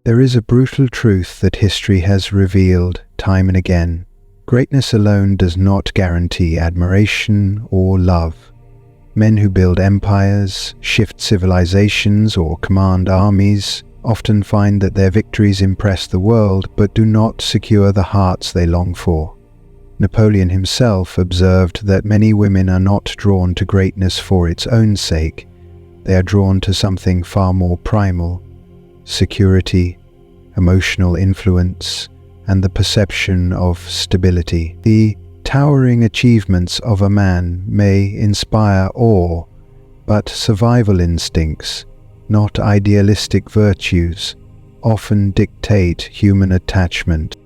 There is a brutal truth that history has revealed time and again. Greatness alone does not guarantee admiration or love. Men who build empires, shift civilizations, or command armies often find that their victories impress the world but do not secure the hearts they long for. Napoleon himself observed that many women are not drawn to greatness for its own sake. They are drawn to something far more primal: security, emotional influence, and the perception of stability. The towering achievements of a man may inspire awe, but survival instincts, not idealistic virtues, often dictate human attachment.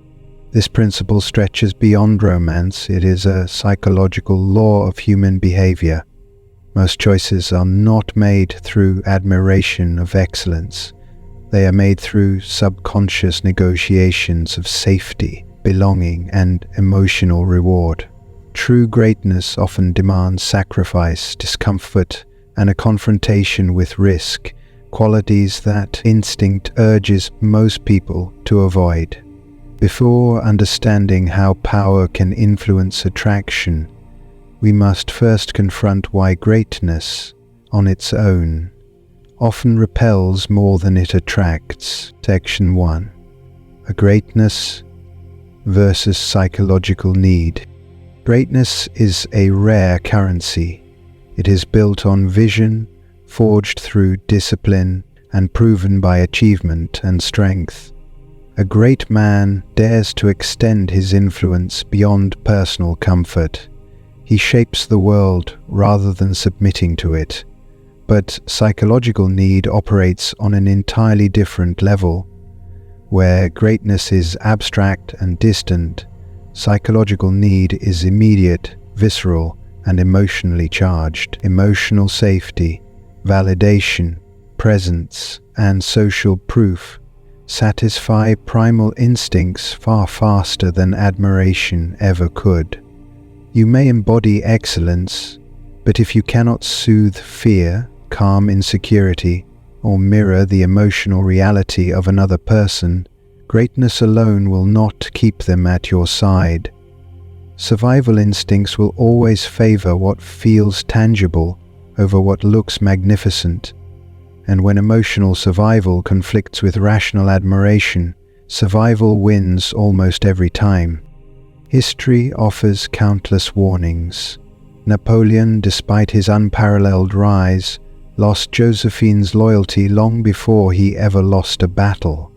This principle stretches beyond romance. It is a psychological law of human behavior. Most choices are not made through admiration of excellence. They are made through subconscious negotiations of safety, belonging, and emotional reward. True greatness often demands sacrifice, discomfort, and a confrontation with risk, qualities that instinct urges most people to avoid. Before understanding how power can influence attraction, we must first confront why greatness, on its own, often repels more than it attracts. Section 1. A greatness versus psychological need. Greatness is a rare currency. It is built on vision, forged through discipline, and proven by achievement and strength. A great man dares to extend his influence beyond personal comfort. He shapes the world rather than submitting to it. But psychological need operates on an entirely different level. Where greatness is abstract and distant, psychological need is immediate, visceral, and emotionally charged. Emotional safety, validation, presence, and social proof satisfy primal instincts far faster than admiration ever could. You may embody excellence, but if you cannot soothe fear, calm insecurity, or mirror the emotional reality of another person, greatness alone will not keep them at your side. Survival instincts will always favor what feels tangible over what looks magnificent. And when emotional survival conflicts with rational admiration, survival wins almost every time. History offers countless warnings. Napoleon, despite his unparalleled rise, lost Josephine's loyalty long before he ever lost a battle.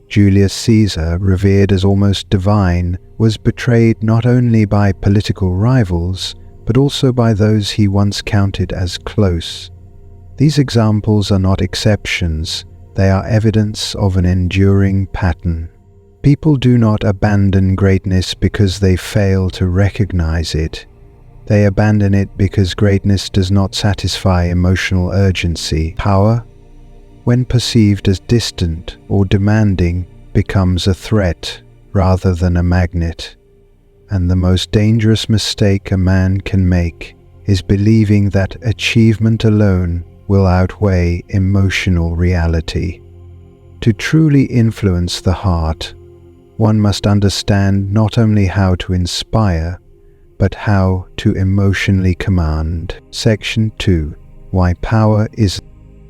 Julius Caesar, revered as almost divine, was betrayed not only by political rivals, but also by those he once counted as close. These examples are not exceptions, they are evidence of an enduring pattern. People do not abandon greatness because they fail to recognize it. They abandon it because greatness does not satisfy emotional urgency. Power, when perceived as distant or demanding, becomes a threat rather than a magnet. And the most dangerous mistake a man can make is believing that achievement alone will outweigh emotional reality. To truly influence the heart, one must understand not only how to inspire, but how to emotionally command. Section 2. Why power is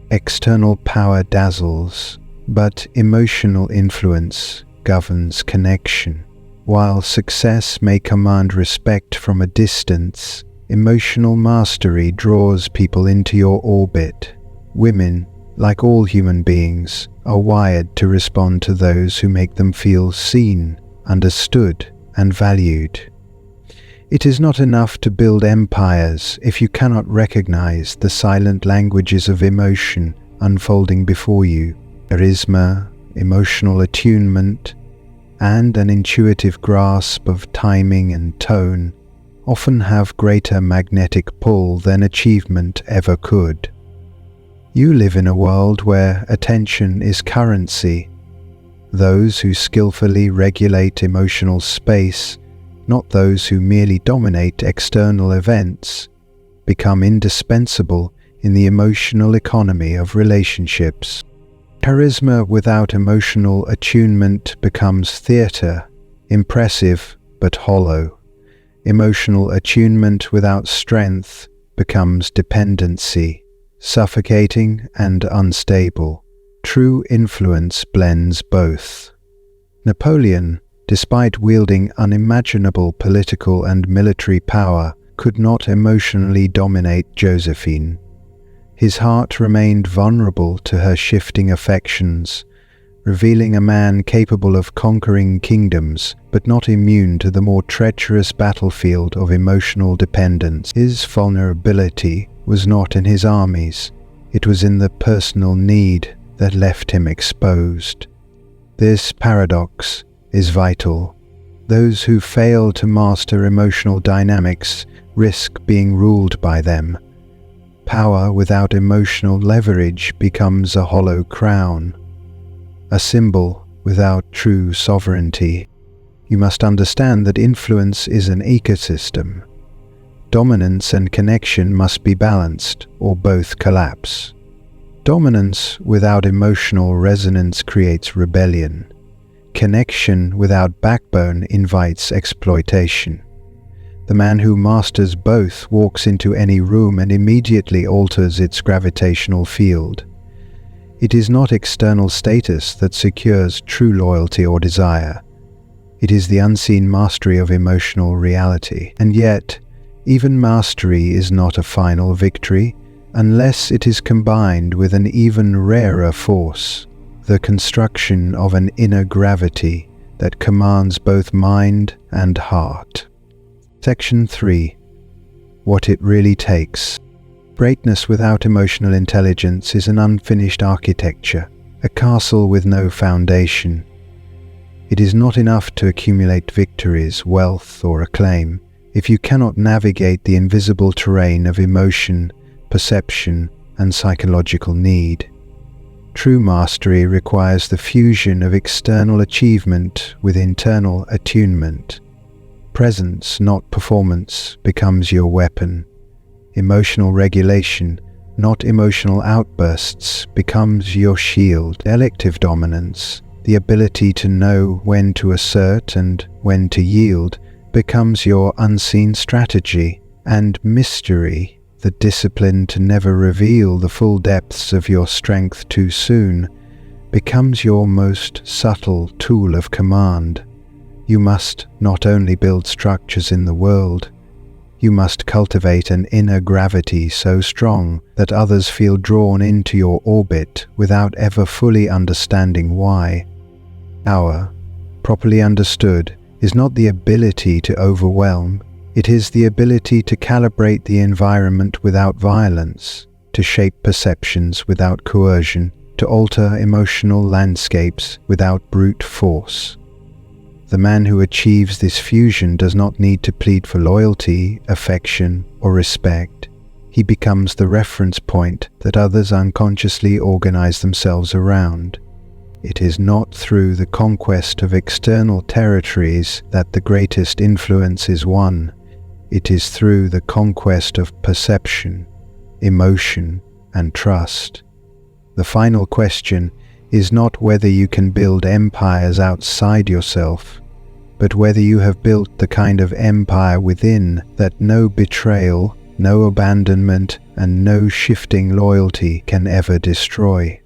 external power dazzles, but emotional influence governs connection. While success may command respect from a distance, emotional mastery draws people into your orbit. Women, like all human beings, are wired to respond to those who make them feel seen, understood, and valued. It is not enough to build empires if you cannot recognize the silent languages of emotion unfolding before you. Charisma, emotional attunement, and an intuitive grasp of timing and tone often have greater magnetic pull than achievement ever could. You live in a world where attention is currency. Those who skillfully regulate emotional space, not those who merely dominate external events, become indispensable in the emotional economy of relationships. Charisma without emotional attunement becomes theatre, impressive but hollow. Emotional attunement without strength becomes dependency, suffocating and unstable. True influence blends both. Napoleon, despite wielding unimaginable political and military power, could not emotionally dominate Josephine. His heart remained vulnerable to her shifting affections, revealing a man capable of conquering kingdoms, but not immune to the more treacherous battlefield of emotional dependence. His vulnerability was not in his armies, it was in the personal need that left him exposed. This paradox is vital. Those who fail to master emotional dynamics risk being ruled by them. Power without emotional leverage becomes a hollow crown, a symbol without true sovereignty. You must understand that influence is an ecosystem. Dominance and connection must be balanced, or both collapse. Dominance without emotional resonance creates rebellion. Connection without backbone invites exploitation. The man who masters both walks into any room and immediately alters its gravitational field. It is not external status that secures true loyalty or desire. It is the unseen mastery of emotional reality. And yet, even mastery is not a final victory unless it is combined with an even rarer force, the construction of an inner gravity that commands both mind and heart. Section 3. What it really takes. Greatness without emotional intelligence is an unfinished architecture, a castle with no foundation. It is not enough to accumulate victories, wealth, or acclaim if you cannot navigate the invisible terrain of emotion, perception, and psychological need. True mastery requires the fusion of external achievement with internal attunement. Presence, not performance, becomes your weapon. Emotional regulation, not emotional outbursts, becomes your shield. Elective dominance, the ability to know when to assert and when to yield, becomes your unseen strategy. And mystery, the discipline to never reveal the full depths of your strength too soon, becomes your most subtle tool of command. You must not only build structures in the world, you must cultivate an inner gravity so strong that others feel drawn into your orbit without ever fully understanding why. Power, properly understood, is not the ability to overwhelm, it is the ability to calibrate the environment without violence, to shape perceptions without coercion, to alter emotional landscapes without brute force. The man who achieves this fusion does not need to plead for loyalty, affection, or respect. He becomes the reference point that others unconsciously organize themselves around. It is not through the conquest of external territories that the greatest influence is won. It is through the conquest of perception, emotion, and trust. The final question is not whether you can build empires outside yourself, but whether you have built the kind of empire within that no betrayal, no abandonment, and no shifting loyalty can ever destroy.